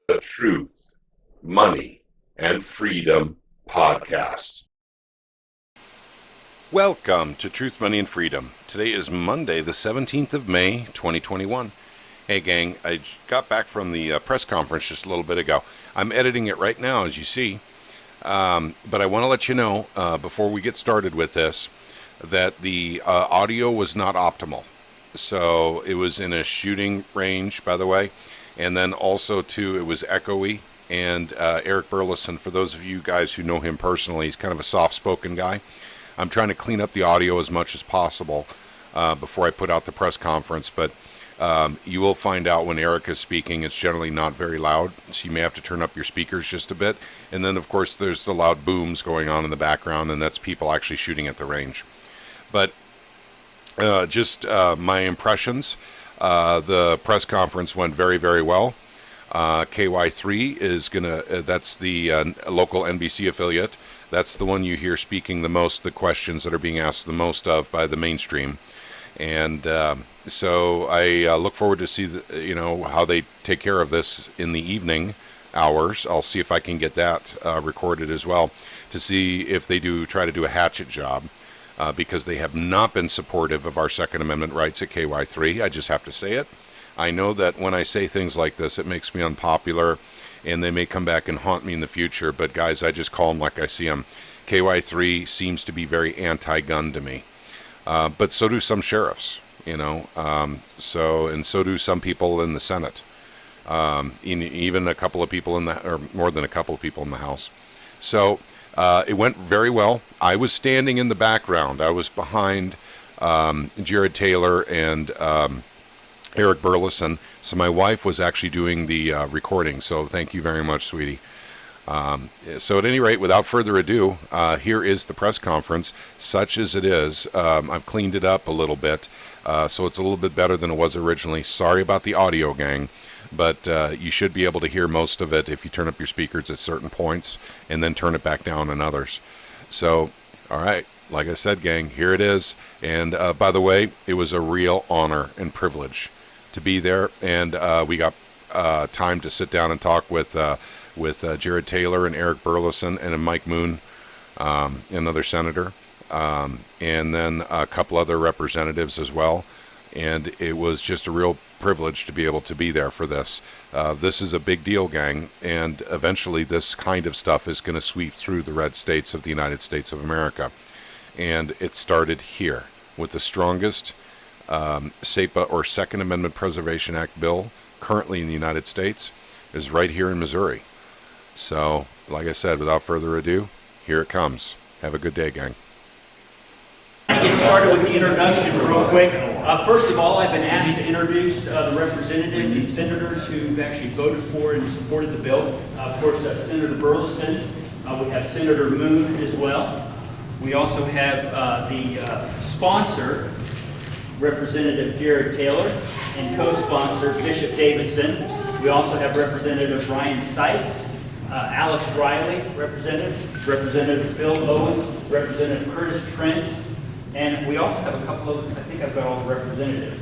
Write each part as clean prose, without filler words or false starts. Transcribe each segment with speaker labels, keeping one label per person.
Speaker 1: the Truth, Money, and Freedom podcast.
Speaker 2: Welcome to Truth, Money, and Freedom. Today is Monday, the 17th of May, 2021. Hey, gang, I got back from the press conference just a little bit ago. I'm editing it right now, as you see. But I want to let you know, before we get started with this, that the audio was not optimal. So it was in a shooting range, by the way. And then also, too, it was echoey. And Eric Burleson, for those of you guys who know him personally, he's kind of a soft-spoken guy. I'm trying to clean up the audio as much as possible before I put out the press conference. But you will find out when Eric is speaking, it's generally not very loud. So you may have to turn up your speakers just a bit. And then, of course, there's the loud booms going on in the background, and that's people actually shooting at the range. But just my impressions. The press conference went very, very well. KY3 is that's the local NBC affiliate. That's the one you hear speaking the most, the questions that are being asked the most of by the mainstream. And so I look forward to see how they take care of this in the evening hours. I'll see if I can get that recorded as well, to see if they try to do a hatchet job. Because they have not been supportive of our Second Amendment rights at KY3. I just have to say it. I know that when I say things like this, it makes me unpopular, and they may come back and haunt me in the future. But guys, I just call them like I see them. KY3 seems to be very anti-gun to me. But so do some sheriffs, so do some people in the Senate. Even a couple of people or more than a couple of people in the House. So it went very well. I was standing in the background. I was behind Jared Taylor and Eric Burleson. So my wife was actually doing the recording. So thank you very much, sweetie. So at any rate, without further ado, here is the press conference, such as it is. I've cleaned it up a little bit, so it's a little bit better than it was originally. Sorry about the audio, gang. But you should be able to hear most of it if you turn up your speakers at certain points and then turn it back down in others. So, all right, like I said, gang, here it is. And by the way, it was a real honor and privilege to be there. And we got time to sit down and talk with Jared Taylor and Eric Burleson and Mike Moon, another senator, and then a couple other representatives as well. And it was just a real privilege to be able to be there for this. This is a big deal, gang, and eventually this kind of stuff is going to sweep through the red states of the United States of America. And it started here with the strongest SAPA or Second Amendment Preservation Act bill currently in the United States is right here in Missouri. So, like I said, without further ado, here it comes. Have a good day, gang.
Speaker 3: Get started with the introduction real quick. First of all, I've been asked to introduce the representatives and senators who've actually voted for and supported the bill. Of course, Senator Burleson. We have Senator Moon as well. We also have the sponsor, Representative Jared Taylor, and co-sponsor Bishop Davidson. We also have Representative Ryan Seitz, Alex Riley, Representative Bill Owens, Representative Curtis Trent, and we also have a couple of, I think I've got all the representatives.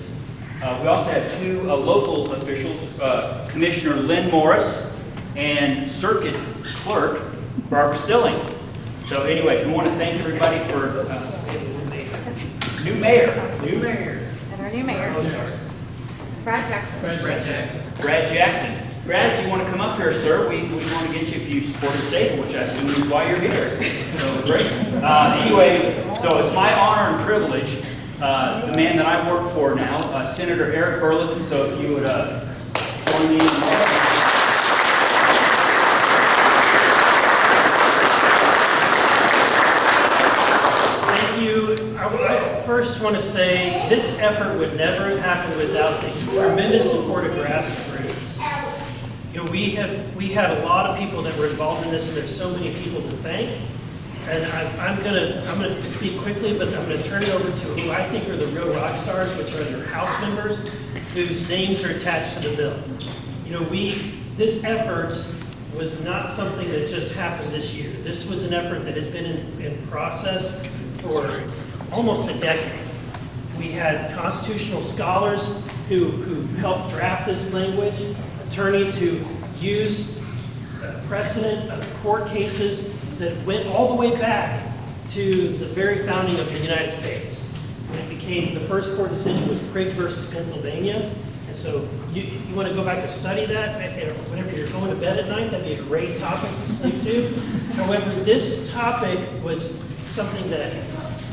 Speaker 3: We also have two local officials, Commissioner Lynn Morris and Circuit Clerk Barbara Stillings. So anyways, we want to thank everybody for new mayor.
Speaker 4: And our new mayor. Brad Jackson.
Speaker 3: Brad Jackson. Brad, if you want to come up here, sir, we want to get you a few supported stable, which I assume is why you're here. So great. Anyways, so it's my honor and privilege, the man that I work for now, Senator Eric Burleson. So if you would join me in
Speaker 5: I first want to say this effort would never have happened without the tremendous support of grassroots. We had a lot of people that were involved in this, and there's so many people to thank. And I'm gonna speak quickly, but I'm gonna turn it over to who I think are the real rock stars, which are their House members, whose names are attached to the bill. This effort was not something that just happened this year. This was an effort that has been in process for almost a decade. We had constitutional scholars who helped draft this language, attorneys who used precedent of court cases that went all the way back to the very founding of the United States. When it became, the first court decision was Prigg versus Pennsylvania. And so if you want to go back and study that, whenever you're going to bed at night, that'd be a great topic to sleep to. However, this topic was something that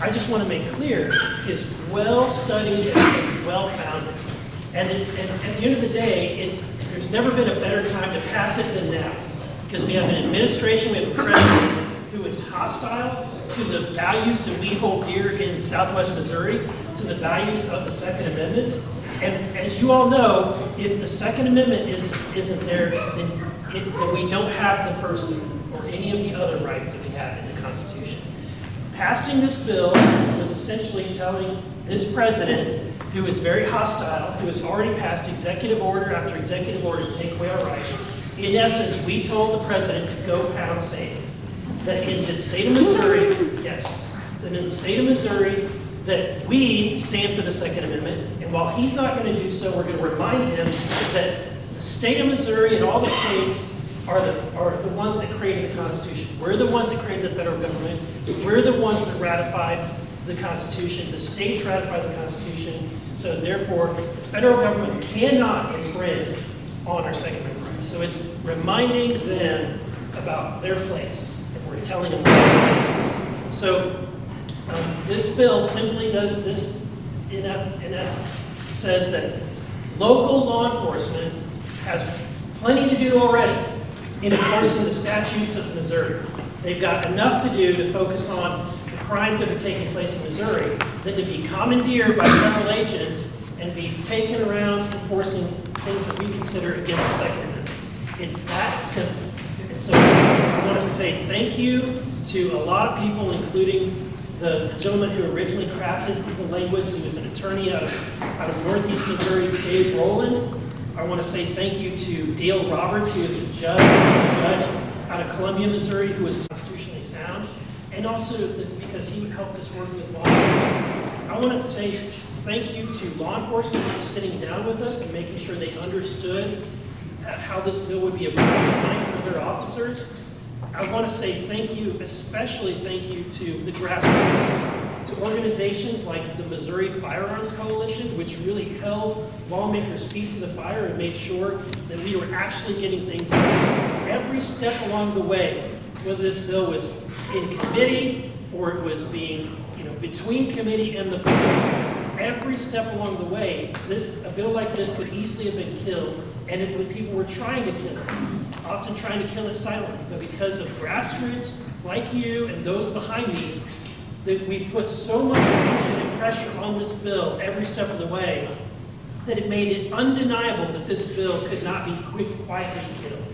Speaker 5: I just want to make clear is well studied and well founded. And at the end of the day, there's never been a better time to pass it than now. Because we have an administration, we have a president who is hostile to the values that we hold dear in Southwest Missouri, to the values of the Second Amendment. And as you all know, if the Second Amendment isn't there, then we don't have the First Amendment or any of the other rights that we have in the Constitution. Passing this bill was essentially telling this president, who is very hostile, who has already passed executive order after executive order to take away our rights. In essence, we told the president to go pound sand. That in the state of Missouri, yes, that in the state of Missouri, that we stand for the Second Amendment, and while he's not going to do so, we're going to remind him that the state of Missouri and all the states are the ones that created the Constitution. We're the ones that created the federal government. We're the ones that ratified the Constitution. The states ratified the Constitution. So therefore, the federal government cannot infringe on our Second Amendment rights. So it's reminding them about their place. We're telling them what their place is. So this bill simply does this, in essence, says that local law enforcement has plenty to do already in enforcing the statutes of Missouri. They've got enough to do to focus on the crimes that are taking place in Missouri than to be commandeered by federal agents and be taken around enforcing things that we consider against the Second Amendment. It's that simple. And so I want to say thank you to a lot of people, including the gentleman who originally crafted the language. He was an attorney out of Northeast Missouri, Dave Rowland. I want to say thank you to Dale Roberts, who is a judge out of Columbia, Missouri, who is constitutionally sound, and also because he helped us work with law enforcement. I want to say thank you to law enforcement for sitting down with us and making sure they understood how this bill would be a binding for their officers. I want to say thank you, especially thank you to the grassroots, to organizations like the Missouri Firearms Coalition, which really held lawmakers' feet to the fire and made sure that we were actually getting things done. Every step along the way, whether this bill was in committee or it was being, between committee and the floor, every step along the way, a bill like this could easily have been killed, and people were trying to kill it, often trying to kill it silently. But because of grassroots like you and those behind me, that we put so much attention and pressure on this bill every step of the way that it made it undeniable that this bill could not be quietly killed.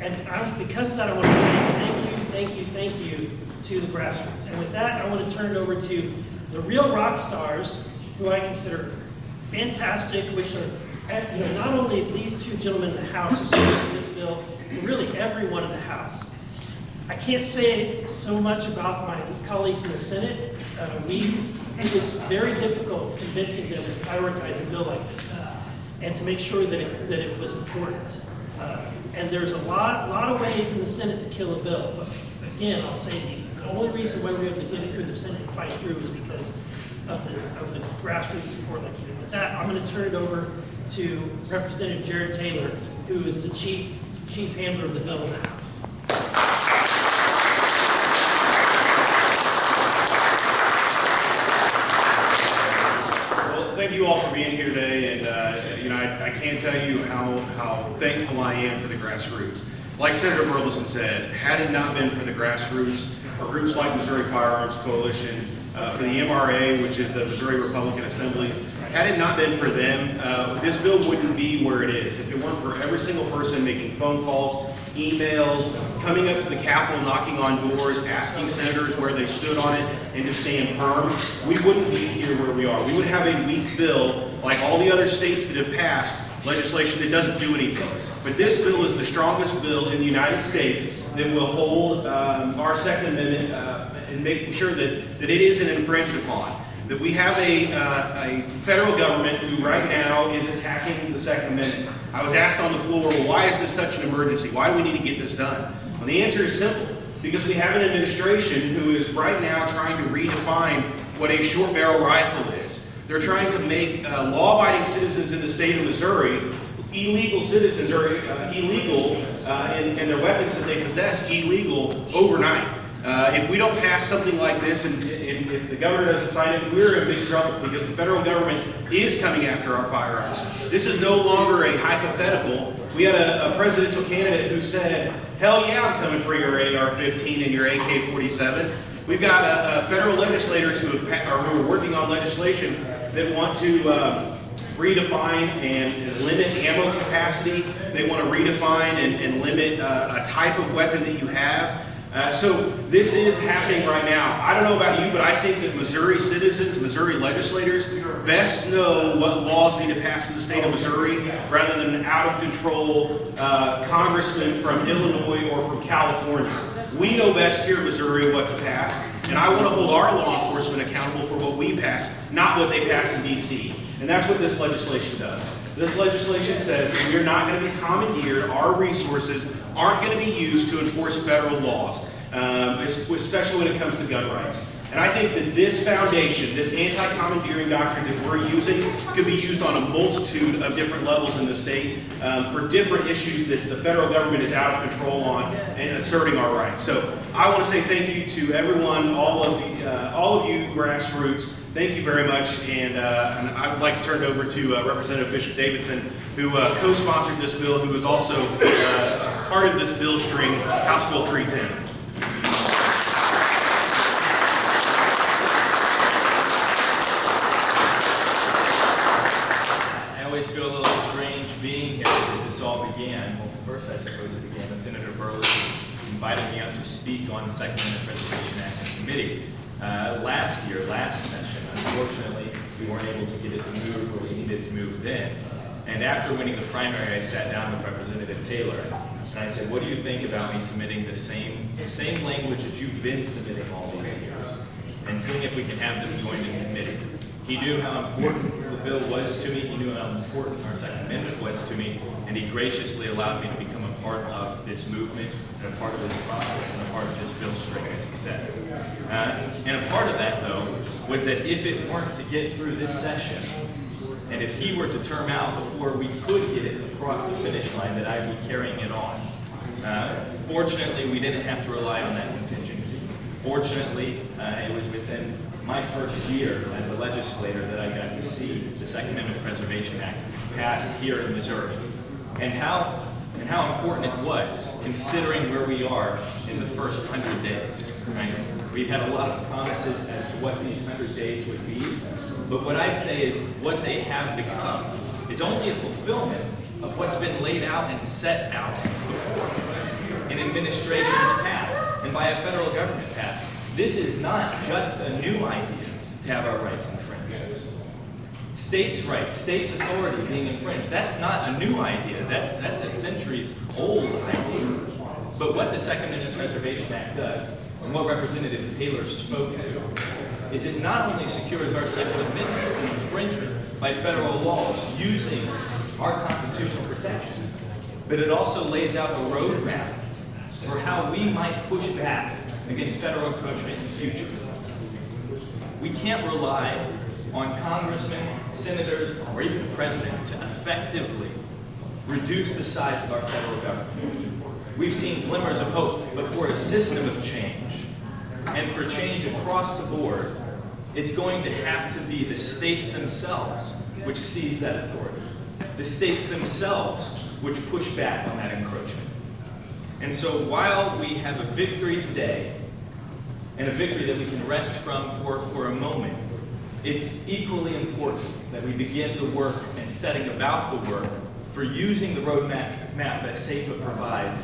Speaker 5: And because of that, I want to say thank you to the grassroots. And with that, I want to turn it over to the real rock stars, who I consider fantastic, which are not only these two gentlemen in the House who supported this bill, but really everyone in the House. I can't say so much about my colleagues in the Senate. It was very difficult convincing them to prioritize a bill like this and to make sure that it was important. And there's a lot of ways in the Senate to kill a bill. But again, I'll say the only reason why we were able to get it through the Senate and fight through is because of the grassroots support like you did. With that, I'm going to turn it over to Representative Jared Taylor, who is the chief handler of the bill in the House.
Speaker 6: Well, thank you all for being here today, and I can't tell you how thankful I am for the grassroots. Like Senator Burleson said, had it not been for the grassroots, for groups like Missouri Firearms Coalition, for the MRA, which is the Missouri Republican Assembly, had it not been for them, this bill wouldn't be where it is. If it weren't for every single person making phone calls, emails, coming up to the Capitol, knocking on doors, asking senators where they stood on it, and to stand firm, we wouldn't be here where we are. We would have a weak bill like all the other states that have passed legislation that doesn't do anything. But this bill is the strongest bill in the United States that will hold our Second Amendment and making sure that it isn't infringed upon. That we have a federal government who right now is attacking the Second Amendment. I was asked on the floor, well, why is this such an emergency? Why do we need to get this done? Well, the answer is simple. Because we have an administration who is right now trying to redefine what a short barrel rifle is. They're trying to make law-abiding citizens in the state of Missouri illegal citizens, or illegal, and their weapons that they possess illegal overnight. If we don't pass something like this, and if the governor doesn't sign it, we're in big trouble, because the federal government is coming after our firearms. This is no longer a hypothetical. We had a presidential candidate who said, hell yeah, I'm coming for your AR-15 and your AK-47. We've got federal legislators who are working on legislation that want to redefine and limit ammo capacity. They want to redefine and limit a type of weapon that you have. So this is happening right now. I don't know about you, but I think that Missouri citizens, Missouri legislators, best know what laws need to pass in the state of Missouri rather than out of control congressmen from Illinois or from California. We know best here in Missouri what to pass, and I want to hold our law enforcement accountable for what we pass, not what they pass in D.C. And that's what this legislation does. This legislation says that we're not going to be commandeered, our resources aren't going to be used to enforce federal laws, especially when it comes to gun rights. And I think that this foundation, this anti-commandeering doctrine that we're using, could be used on a multitude of different levels in the state for different issues that the federal government is out of control on and asserting our rights. So I want to say thank you to everyone, all of you grassroots. Thank you very much, and I would like to turn it over to Representative Bishop Davidson, who co-sponsored this bill, who is also part of this bill string, House Bill 310.
Speaker 7: I always feel a little strange being here because this all began, well, first I suppose it began with Senator Burleson inviting me up to speak on the Second Amendment Preservation Act in committee. Last session, unfortunately, we weren't able to get it to move where we needed to move then. And after winning the primary, I sat down with Representative Taylor, and I said, what do you think about me submitting the same language that you've been submitting all these years, and seeing if we can have them joined in committee? He knew how important the bill was to me, he knew how important our Second Amendment was to me, and he graciously allowed me to become a part of this movement, and a part of this process, and a part of this bill string, as he said. And a part of that, though, was that if it weren't to get through this session, and if he were to term out before we could get it across the finish line, that I'd be carrying it on. Fortunately, we didn't have to rely on that contingency. Fortunately, it was within my first year as a legislator that I got to see the Second Amendment Preservation Act passed here in Missouri. And how important it was, considering where we are in the first 100 days. Right? We had a lot of promises as to what these 100 days would be, but what I'd say is what they have become is only a fulfillment of what's been laid out and set out before in administrations past and by a federal government past. This is not just a new idea to have our rights infringed. States' rights, states' authority being infringed, that's not a new idea. That's a centuries-old idea. But what the Second Amendment Preservation Act does, and what Representative Taylor spoke to, is it not only secures our Second Amendment from infringement by federal laws using our constitutional protections, but it also lays out a roadmap for how we might push back against federal encroachment in the future. We can't rely on congressmen, senators, or even the president to effectively reduce the size of our federal government. We've seen glimmers of hope, but for a system of change, and for change across the board, it's going to have to be the states themselves which seize that authority. The states themselves which push back on that encroachment. And so while we have a victory today, and a victory that we can rest from for a moment, it's equally important that we begin the work and setting about the work for using the roadmap that SAPA provides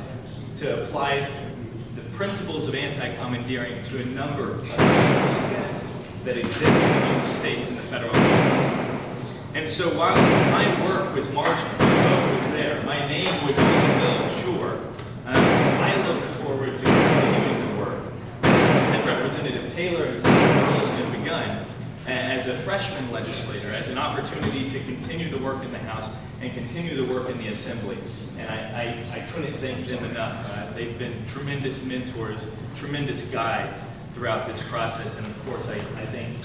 Speaker 7: to apply the principles of anti-commandeering to a number of issues that exist between the states and the federal government. And so while my work was marginal, my vote was there, my name was on the bill, sure, I look forward to continuing to work that Representative Taylor and Senator Burleson have begun as as a freshman legislator, as an opportunity to continue the work in the House and continue the work in the Assembly. And I couldn't thank them enough. They've been tremendous mentors, tremendous guides throughout this process. And of course, I thank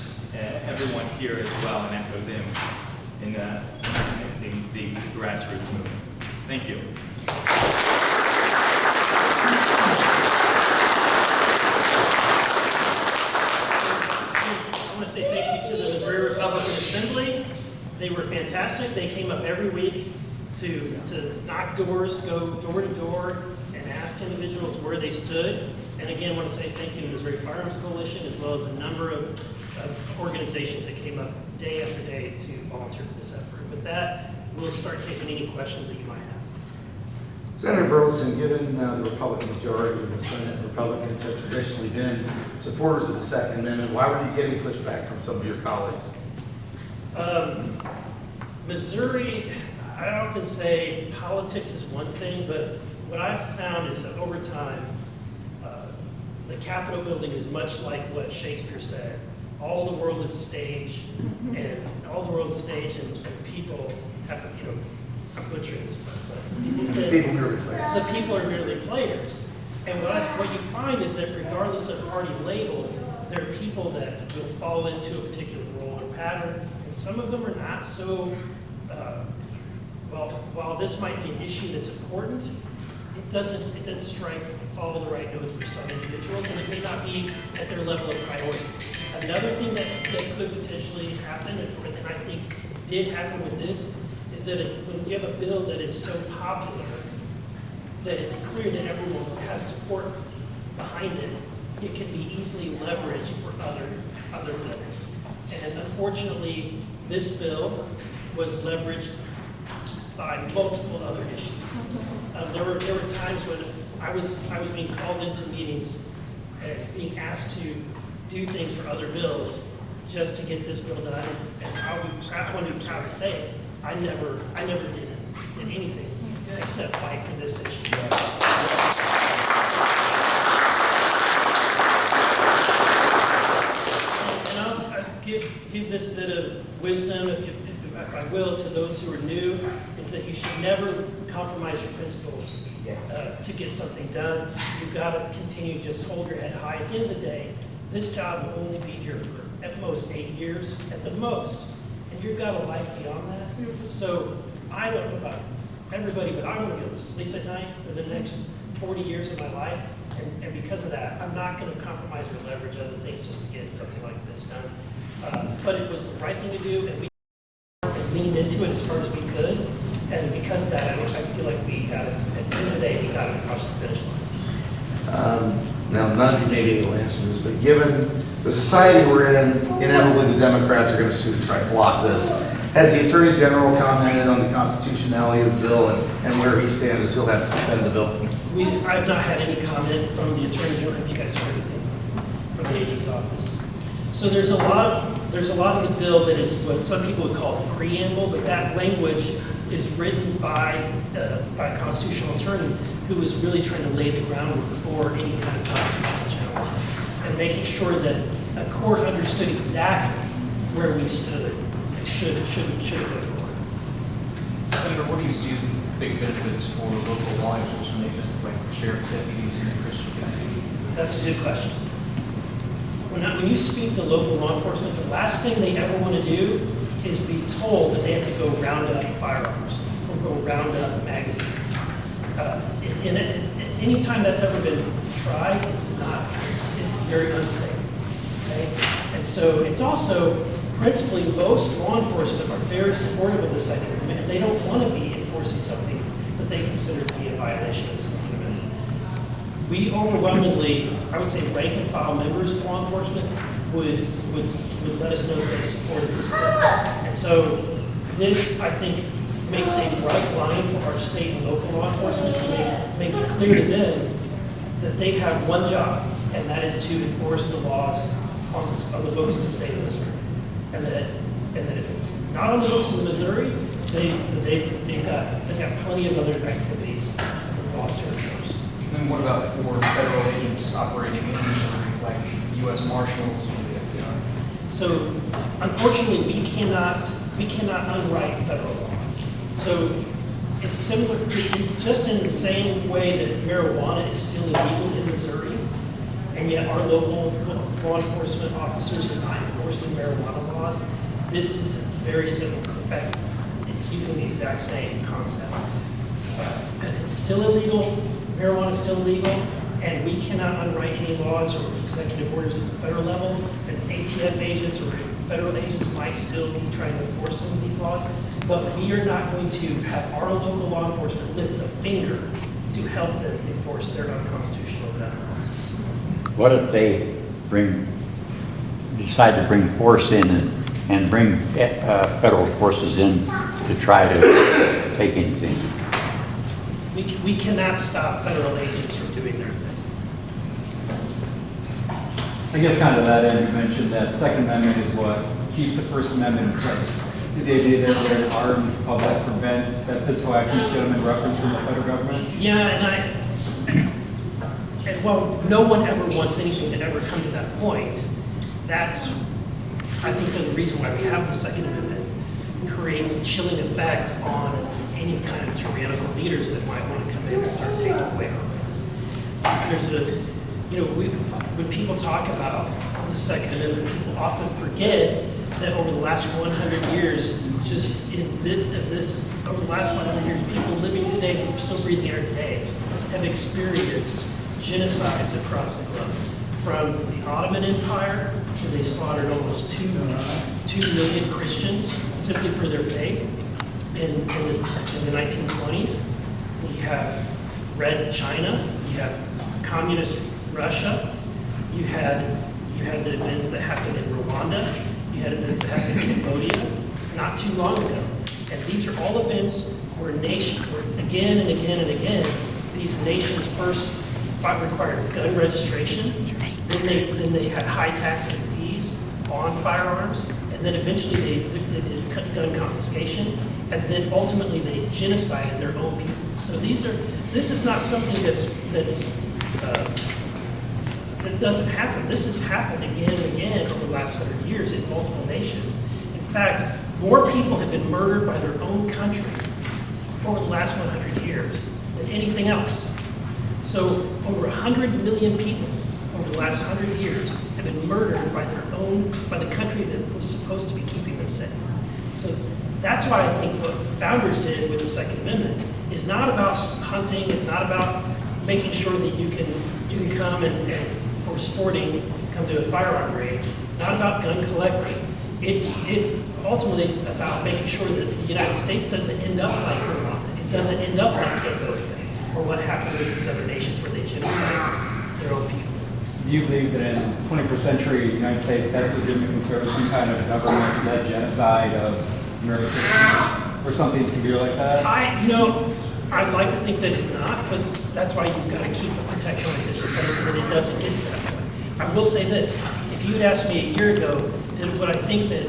Speaker 7: everyone here as well and echo them in the grassroots movement. Thank you.
Speaker 5: I want to say thank you to the Missouri Republican Assembly. They were fantastic. They came up every week to knock doors, go door to door, and ask individuals where they stood. And again, I want to say thank you to the Missouri Firearms Coalition, as well as a number of organizations that came up day after day to volunteer for this effort. With that, we'll start taking any questions that you might have.
Speaker 8: Senator Burleson, given the Republican majority in the Senate, Republicans have traditionally been supporters of the Second Amendment. Why were you getting pushback from some of your colleagues?
Speaker 5: Missouri, I often say politics is one thing, but what I've found is that over time, the Capitol building is much like what Shakespeare said. All the world is a stage, and people have, I'm butchering this part, but the people are merely players. And what you find is that regardless of party label, there are people that will fall into a particular role or pattern, and some of them are not so, while this might be an issue that's important, it doesn't strike all the right notes for some individuals, and it may not be at their level of priority. Another thing that could potentially happen, and I think did happen with this, is that when you have a bill that is so popular that it's clear that everyone has support behind it, it can be easily leveraged for other bills. And unfortunately, this bill was leveraged by multiple other issues. There were times when I was being called into meetings and being asked to do things for other bills just to get this bill done. And I want to be proud to say it. I never did anything except fight for this issue. And I'll give this bit of wisdom, if I will, to those who are new, is that you should never compromise your principles to get something done. You've got to continue to just hold your head high. At the end of the day, this job will only be here for at most 8 years, at the most. And you've got a life beyond that. So I don't know about everybody, but I want to be able to sleep at night for the next 40 years of my life. And because of that, I'm not going to compromise or leverage other things just to get something like this done. But it was the right thing to do, and we leaned into it as far as we could. And because of that, I feel like we got it, at the end of the day, we got it across the finish line.
Speaker 8: Now, none of you may be able to answer this, but given the society we're in, inevitably the Democrats are going to sue to try to block this. Has the Attorney General commented on the constitutionality of the bill and where he stands as he'll have to defend the bill?
Speaker 5: I've not had any comment from the Attorney General. Have you guys heard anything from the agent's office? So there's a lot of the bill that is what some people would call the preamble, but that language is written by a constitutional attorney who is really trying to lay the groundwork for any kind of constitutional challenge and making sure that a court understood exactly where we stood and should go to court.
Speaker 9: Senator, what do you see as the big benefits for local law enforcement agents like sheriff deputies and Christian deputies?
Speaker 5: That's a good question. When you speak to local law enforcement, the last thing they ever want to do is be told that they have to go round up firearms or go round up magazines. Any time that's ever been tried, it's very unsafe. Okay? And so it's also, principally, most law enforcement are very supportive of the Second Amendment, and they don't want to be enforcing something that they consider to be a violation of the Second Amendment. We overwhelmingly, I would say, rank and file members of law enforcement would let us know that they supported this bill. And so this, I think, makes a bright line for our state and local law enforcement to make it clear to them that they have one job, and that is to enforce the laws on the books of the state of Missouri. And that if it's not on the books of Missouri, they've got plenty of other activities for laws to enforce.
Speaker 9: And what about for federal agents operating in Missouri, like U.S. Marshals or the FBI?
Speaker 5: So unfortunately, we cannot unwrite federal law. So it's similar, just in the same way that marijuana is still illegal in Missouri, and yet our local law enforcement officers are not enforcing marijuana laws. This is very similar. In fact, it's using the exact same concept. And it's still illegal, marijuana is still illegal, and we cannot unwrite any laws or executive orders at the federal level, and ATF agents or federal agents might still be trying to enforce some of these laws, but we are not going to have our local law enforcement lift a finger to help them enforce their unconstitutional gun laws.
Speaker 10: What if they decide to bring force in and bring federal forces in to try to take anything?
Speaker 5: We cannot stop federal agents from doing their thing.
Speaker 11: I guess kind of that end, you mentioned that Second Amendment is what keeps the First Amendment in place. Is the idea that where an armed public prevents that physical action is in reference from the federal government?
Speaker 5: Yeah, and while no one ever wants anything to ever come to that point, that's, I think, the reason why we have the Second Amendment. It creates a chilling effect on any kind of tyrannical leaders that might want to come in and start taking away our rights. There's a, when people talk about the Second Amendment, people often forget that over the last 100 years, over the last 100 years, people living today, who are still breathing air today, have experienced genocides across the globe. From the Ottoman Empire, where they slaughtered almost 2 million Christians simply for their faith in the 1920s. We have Red China, you have communist Russia, you had the events that happened in Rwanda, you had events that happened in Cambodia not too long ago. And these are all events where again and again and again, these nations first required gun registration, then they had high taxes and fees on firearms, and then eventually they did gun confiscation, and then ultimately they genocided their own people. So this is not something that doesn't happen. This has happened again and again over the last 100 years in multiple nations. In fact, more people have been murdered by their own country over the last 100 years than anything else. So over 100 million people over the last 100 years have been murdered by the country that was supposed to be keeping them safe. So that's why I think what the founders did with the Second Amendment is not about hunting, it's not about making sure that you can come and for sporting, come to a firearm range, not about gun collecting. It's ultimately about making sure that the United States doesn't end up like Rwanda. It doesn't end up like Cambodia, or what happened with these other nations where they genocide their own people.
Speaker 11: Do you believe that in the 21st century United States that's legitimate concern of some kind of government-led genocide of American citizens or something severe like that?
Speaker 5: I'd like to think that it's not, but that's why you've got to keep a protection like this in place so that it doesn't get to that point. I will say this, if you had asked me a year ago, would I think that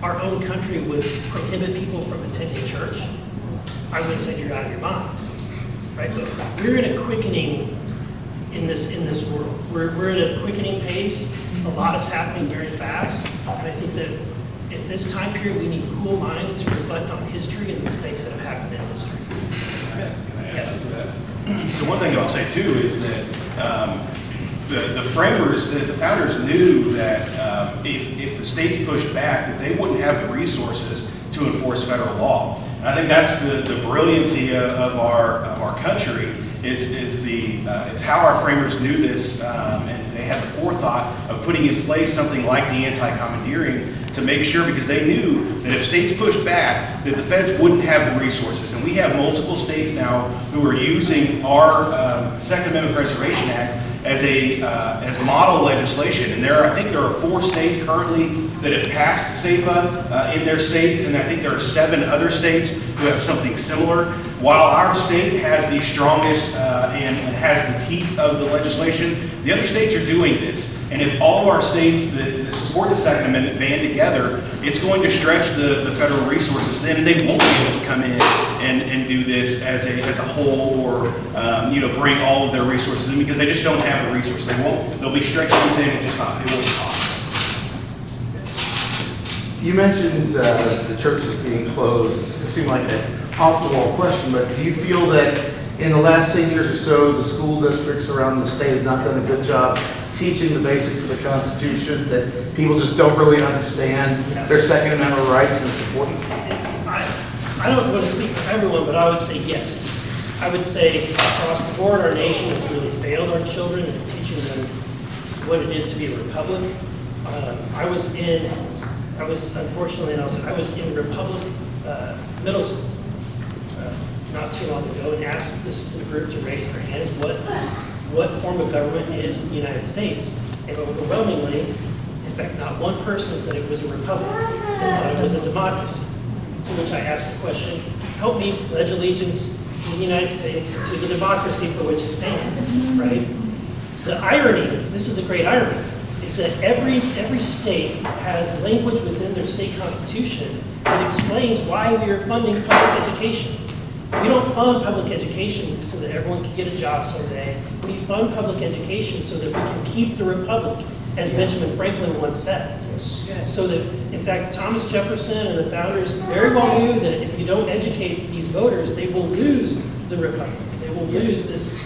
Speaker 5: our own country would prohibit people from attending church? I would have said you're out of your mind, right? But we're in a quickening in this world. We're at a quickening pace. A lot is happening very fast. And I think that at this time period, we need cool minds to reflect on history and the mistakes that have happened in history.
Speaker 6: Can I add something to that? So one thing I'll say too is that the framers, the founders knew that if the states pushed back, that they wouldn't have the resources to enforce federal law. And I think that's the brilliancy of our country is how our framers knew this, and they had the forethought of putting in place something like the anti-commandeering to make sure, because they knew that if states pushed back, that the feds wouldn't have the resources. And we have multiple states now who are using our Second Amendment Preservation Act as model legislation. And I think there are 4 states currently that have passed SAPA in their states, and I think there are 7 other states who have something similar. While our state has the strongest and has the teeth of the legislation, the other states are doing this. And if all of our states that support the Second Amendment band together, it's going to stretch the federal resources then, and they won't be able to come in and do this as a whole, or bring all of their resources in, because they just don't have the resources. They'll be stretched thin thin, it won't be possible.
Speaker 8: You mentioned the churches being closed. It seemed like an off-the-wall question, but do you feel that in the last 10 years or so, the school districts around the state have not done a good job teaching the basics of the Constitution, that people just don't really understand their Second Amendment rights and it's important?
Speaker 5: I don't want to speak for everyone, but I would say yes. I would say across the board, our nation has really failed our children in teaching them what it is to be a republic. I was unfortunately, and I was in Republic middle school not too long ago and asked the group to raise their hands what form of government is the United States. And overwhelmingly, in fact, not one person said it was a republic. They thought it was a democracy. To which I asked the question, help me pledge allegiance to the United States, to the democracy for which it stands, right? The irony, this is the great irony, is that every state has language within their state constitution that explains why we are funding public education. We don't fund public education so that everyone can get a job someday. We fund public education so that we can keep the republic, as Benjamin Franklin once said. So that, in fact, Thomas Jefferson and the founders very well knew that if you don't educate these voters, they will lose the republic. They will lose this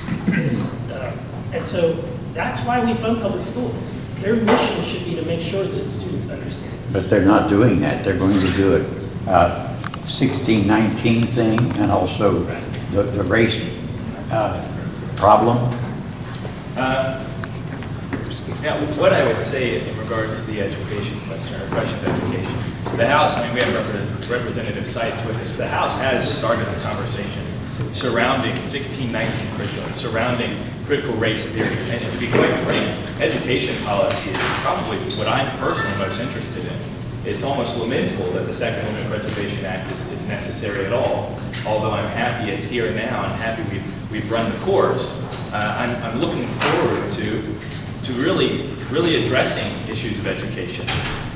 Speaker 5: and so that's why we fund public schools. Their mission should be to make sure that students understand.
Speaker 10: But they're not doing that. They're going to do it 1619 thing and also the race problem.
Speaker 7: Now, what I would say in regards to the education question, or question of education, the House, I mean, we have Representative Seitz with us. The House has started a conversation surrounding 1619 curriculum, surrounding critical race theory. And to be quite frank, education policy is probably what I'm personally most interested in. It's almost lamentable that the Second Amendment Preservation Act is necessary at all. Although I'm happy it's here now, I'm happy we've run the course. I'm looking forward to really addressing issues of education.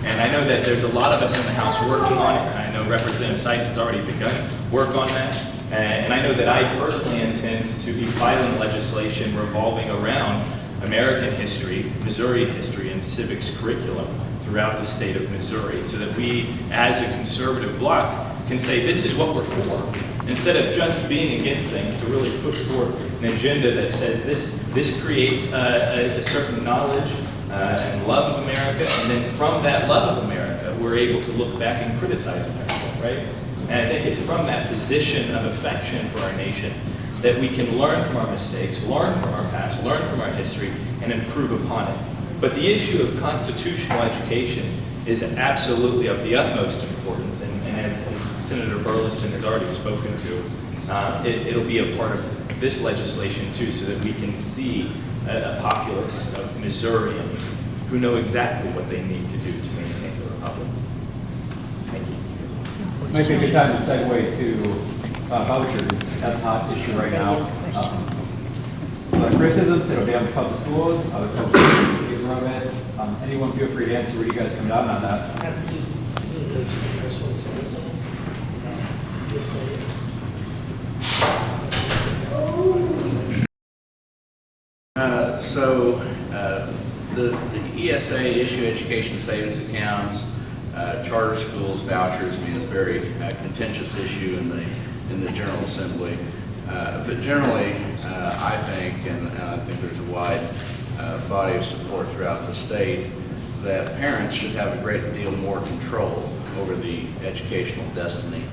Speaker 7: And I know that there's a lot of us in the House working on it. I know Representative Seitz has already begun work on that. And I know that I personally intend to be filing legislation revolving around American history, Missouri history, and civics curriculum throughout the state of Missouri, so that we, as a conservative bloc, can say this is what we're for. Instead of just being against things, to really put forth an agenda that says this creates a certain knowledge and love of America, and then from that love of America, we're able to look back and criticize America, right? And I think it's from that position of affection for our nation that we can learn from our mistakes, learn from our past, learn from our history, and improve upon it. But the issue of constitutional education is absolutely of the utmost importance, and as Senator Burleson has already spoken to, it'll be a part of this legislation too, so that we can see a populace of Missourians who know exactly what they need to do to maintain the republic. Thank you.
Speaker 11: Might be a good time to segue to vouchers. That's a hot issue right now. A lot of criticisms, it'll be on the public schools, other folks in favor of it. Anyone feel free to answer where you guys come down on that.
Speaker 5: I have two of those first ones, so yes,
Speaker 12: the ESA issue education savings accounts, charter schools, vouchers. I mean, it's a very contentious issue in the General Assembly. But generally, I think, and I think there's a wide body of support throughout the state, that parents should have a great deal more control over the educational destiny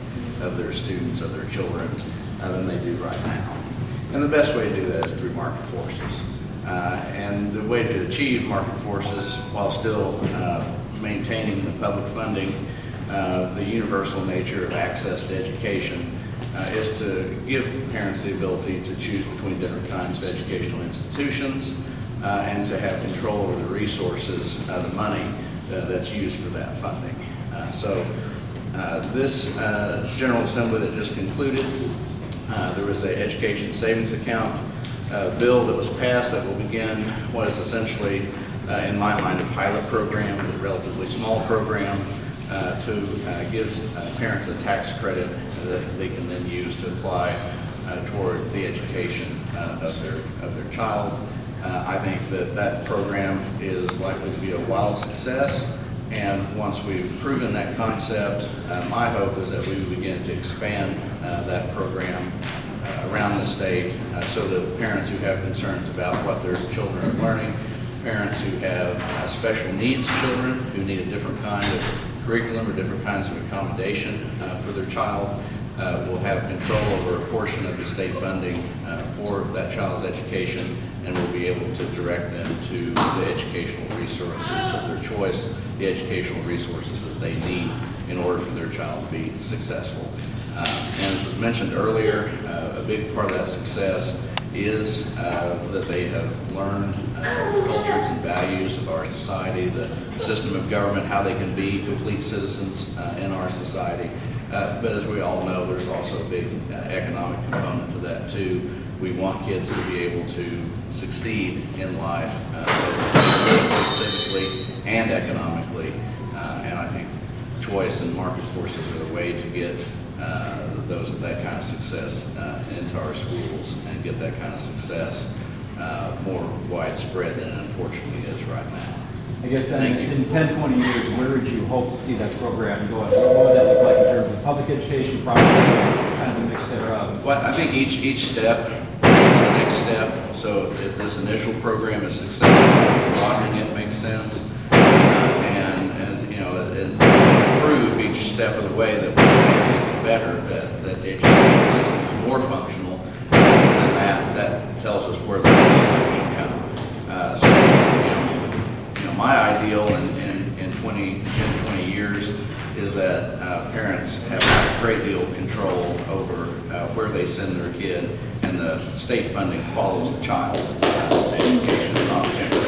Speaker 12: of their students, of their children, than they do right now. And the best way to do that is through market forces. And the way to achieve market forces while still maintaining the public funding, the universal nature of access to education, is to give parents the ability to choose between different kinds of educational institutions and to have control over the resources, the money that's used for that funding. This General Assembly that just concluded, there was an education savings account bill that was passed that will begin what is essentially, in my mind, a pilot program, a relatively small program, to give parents a tax credit that they can then use to apply toward the education of their child. I think that program is likely to be a wild success, And once we've proven that concept, my hope is that we will begin to expand that program around the state so that parents who have concerns about what their children are learning, parents who have special needs children who need a different kind of curriculum or different kinds of accommodation for their child will have control over a portion of the state funding for that child's education, and will be able to direct them to the educational resources of their choice, the educational resources that they need in order for their child to be successful. And as was mentioned earlier, a big part of that success is that they have learned the cultures and values of our society, the system of government, how they can be complete citizens in our society. But as we all know, there's also a big economic component to that too. We want kids to be able to succeed in life, both politically, civically, and economically. And I think choice and market forces are the way to get that kind of success into our schools and get that kind of success more widespread than it unfortunately is right now.
Speaker 11: I guess then in 10, 20 years, where would you hope to see that program go? What would that look like in terms of public education, private, kind of a mix thereof?
Speaker 12: Well, I think each step is the next step. So if this initial program is successful, broadening it makes sense. And you know, improve each step of the way that we make things better, that the education system is more functional, then that tells us where the next step should come. So, you know, my ideal in 20 years is that parents have a great deal of control over where they send their kid, and the state funding follows the child to education and opportunities.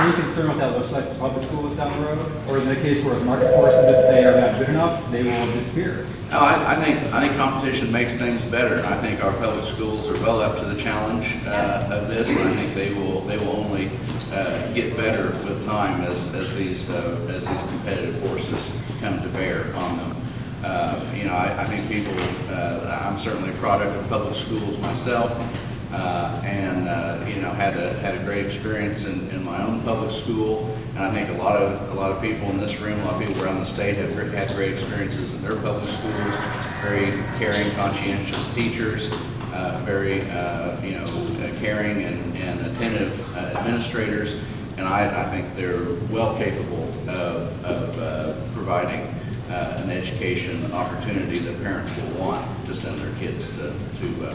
Speaker 11: Any concern what that looks like for public schools down the road? Or is it a case where with market forces, if they are not good enough, they will disappear?
Speaker 12: No, I think competition makes things better, and I think our public schools are well up to the challenge of this, and I think they will only get better with time as these competitive forces come to bear on them. You know, I think people. I'm certainly a product of public schools myself, and you know, had a great experience in my own public school, and I think a lot of people in this room, a lot of people around the state have had great experiences in their public schools. Very caring, conscientious teachers, very you know, caring and attentive administrators, and I think they're well capable of providing an education opportunity that parents will want to send their kids to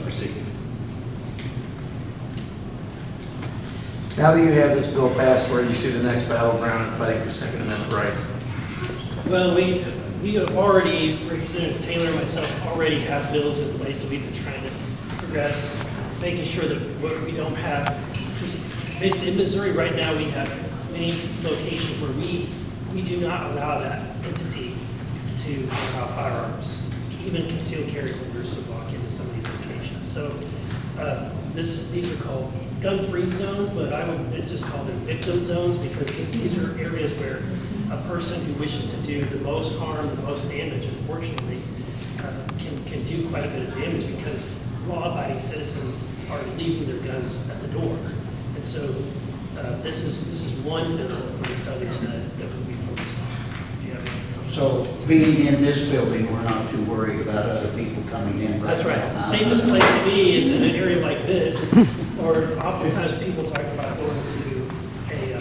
Speaker 12: receive.
Speaker 8: Now that you have this bill passed, where do you see the next battleground in fighting for Second Amendment rights?
Speaker 5: Well, we have already, Representative Taylor and myself already have bills in place, so we've been trying to progress, making sure that what we don't have, basically in Missouri right now, we have many locations where we do not allow that entity to allow firearms, even concealed carry holders to walk into some of these locations. So these are called gun-free zones, but I would just call them victim zones, because these are areas where a person who wishes to do the most harm, the most damage, unfortunately, can do quite a bit of damage, because law-abiding citizens are leaving their guns at the door. And so this is one bill amongst others that we'll be focused on. Do you have any comments?
Speaker 13: So being in this building, we're not too worried about other people coming in.
Speaker 5: That's right. The safest place to be is in an area like this, or oftentimes people talk about going to the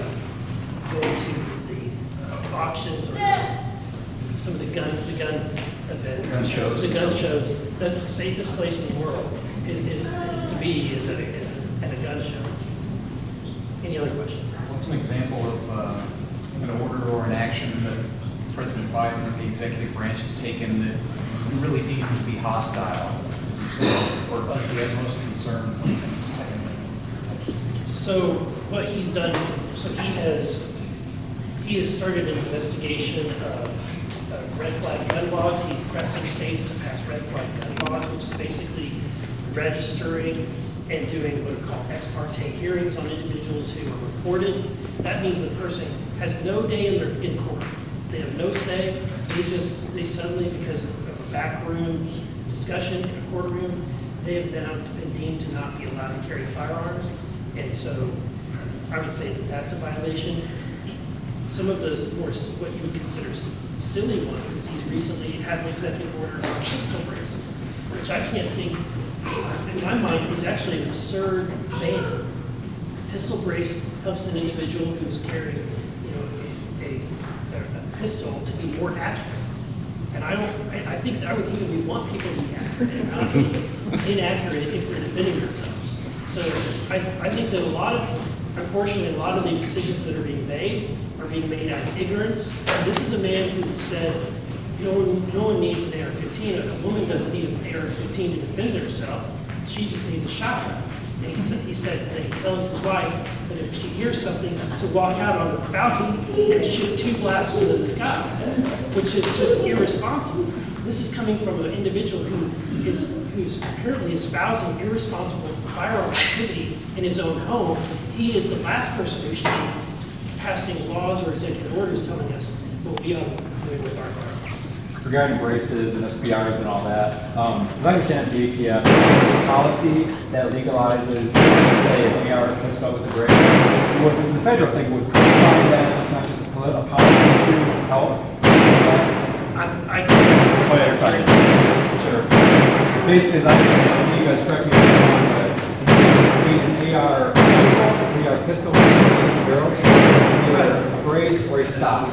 Speaker 5: auctions or some of the gun events, the gun shows. That's the safest place in the world is to be is at a gun show. Any other questions?
Speaker 9: What's an example of an order or an action that President Biden or the executive branch has taken that you really deem to be hostile, or of the utmost concern when it comes to Second Amendment?
Speaker 5: So what he's done, he has started an investigation of red flag gun laws. He's pressing states to pass red flag gun laws, which is basically registering and doing what are called ex parte hearings on individuals who are reported. That means the person has no day in court. They have no say. They suddenly, because of a backroom discussion in a courtroom, they have been deemed to not be allowed to carry firearms. And so I would say that that's a violation. Some of those more, what you would consider silly ones, is he's recently had an executive order on pistol braces, which I can't think, in my mind, is actually an absurd ban. Pistol brace helps an individual who's carrying, a pistol to be more accurate. And I would think that we want people to be accurate and not be inaccurate if they're defending themselves. So I think that unfortunately, a lot of the decisions that are being made out of ignorance. And this is a man who said, no one needs an AR-15. A woman doesn't need an AR-15 to defend herself. She just needs a shotgun. And he said that he tells his wife that if she hears something, to walk out on the balcony and shoot 2 blasts into the sky, which is just irresponsible. This is coming from an individual who's apparently espousing irresponsible firearm activity in his own home. He is the last person who should be passing laws or executive orders telling us what we ought to do with our firearms.
Speaker 11: Regarding braces and SBRs and all that, as I understand the ATF, the policy that legalizes, say, an AR pistol with a brace, this is a federal thing, would provide that it's not just a political policy issue, help? Sure. Basically, as I understand, you guys correct me if I'm wrong, but an AR pistol with a barrel, either a brace or a stock.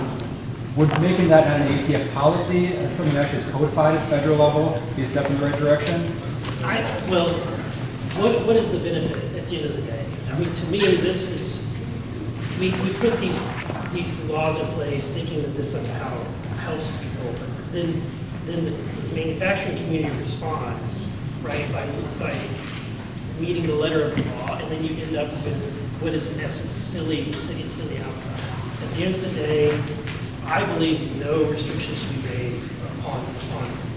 Speaker 11: Would making that not an ATF policy and something that actually is codified at federal level be a step in the right direction?
Speaker 5: Well, what is the benefit at the end of the day? I mean, to me, this is, we put these laws in place thinking that this somehow helps people, but then the manufacturing community responds, right, by meeting the letter of the law, and then you end up with what is in essence a silly outcome. At the end of the day, I believe no restrictions should be made on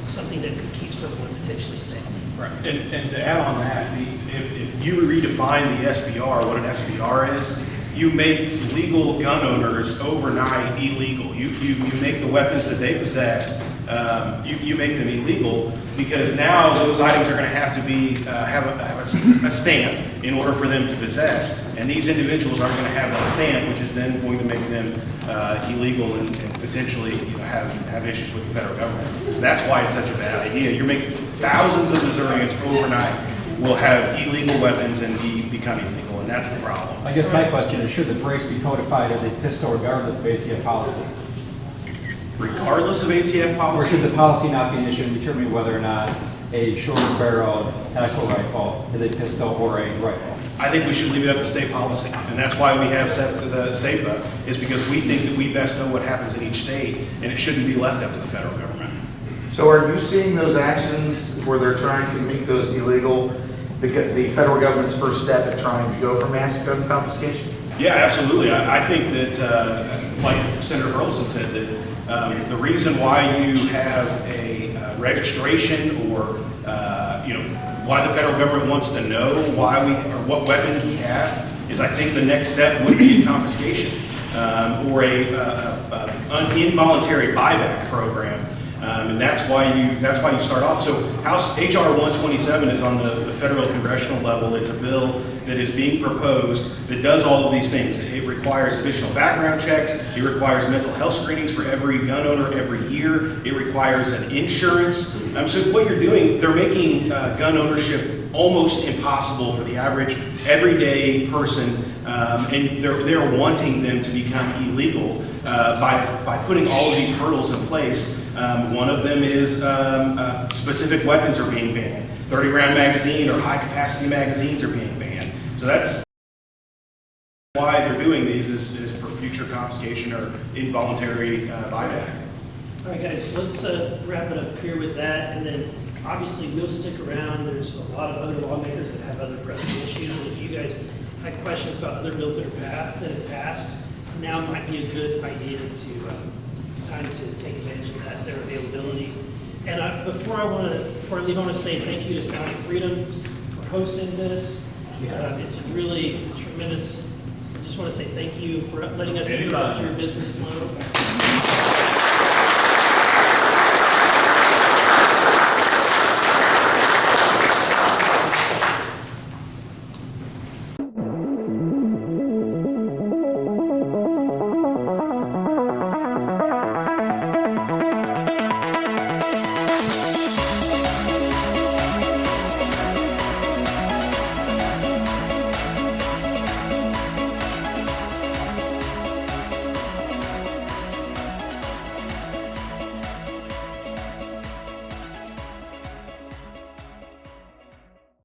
Speaker 5: something that could keep someone potentially safe.
Speaker 6: Right. And to add on that, if you redefine the SBR, what an SBR is, you make legal gun owners overnight illegal. You make the weapons that they possess, you make them illegal, because now those items are going to have to be have a stamp in order for them to possess, and these individuals aren't going to have that stamp, which is then going to make them illegal and potentially have issues with the federal government. That's why it's such a bad idea. You're making thousands of Missourians overnight will have illegal weapons and become illegal, and that's the problem.
Speaker 11: I guess my question is, should the brace be codified as a pistol regardless of ATF policy?
Speaker 6: Regardless of ATF policy?
Speaker 11: Or should the policy not be an issue in determining whether or not a shorter-barreled tactical rifle is a pistol or a rifle?
Speaker 6: I think we should leave it up to state policy, and that's why we have the SAPA, is because we think that we best know what happens in each state, and it shouldn't be left up to the federal government.
Speaker 8: So are you seeing those actions where they're trying to make those illegal, the federal government's first step at trying to go for mass gun confiscation?
Speaker 6: Yeah, absolutely. I think that, like Senator Burleson said, that the reason why you have a registration or why the federal government wants to know what weapons we have is, I think the next step would be a confiscation or an involuntary buyback program. And that's why you start off. So House HR 127 is on the federal congressional level. It's a bill that is being proposed that does all of these things. It requires additional background checks. It requires mental health screenings for every gun owner every year. It requires an insurance. So what you're doing, they're making gun ownership almost impossible for the average everyday person, and they're wanting them to become illegal by putting all of these hurdles in place. One of them is specific weapons are being banned. 30-round magazine or high-capacity magazines are being banned. So that's why they're doing these is for future confiscation or involuntary buyback.
Speaker 5: All right, guys, let's wrap it up here with that, and then obviously we'll stick around. There's a lot of other lawmakers that have other pressing issues, and if you guys had questions about other bills that have passed, now might be a good idea time to take advantage of that, their availability. And before I leave, I want to say thank you to Sound of Freedom for hosting this. It's a really tremendous. I just want to say thank you for letting us interrupt your business flow.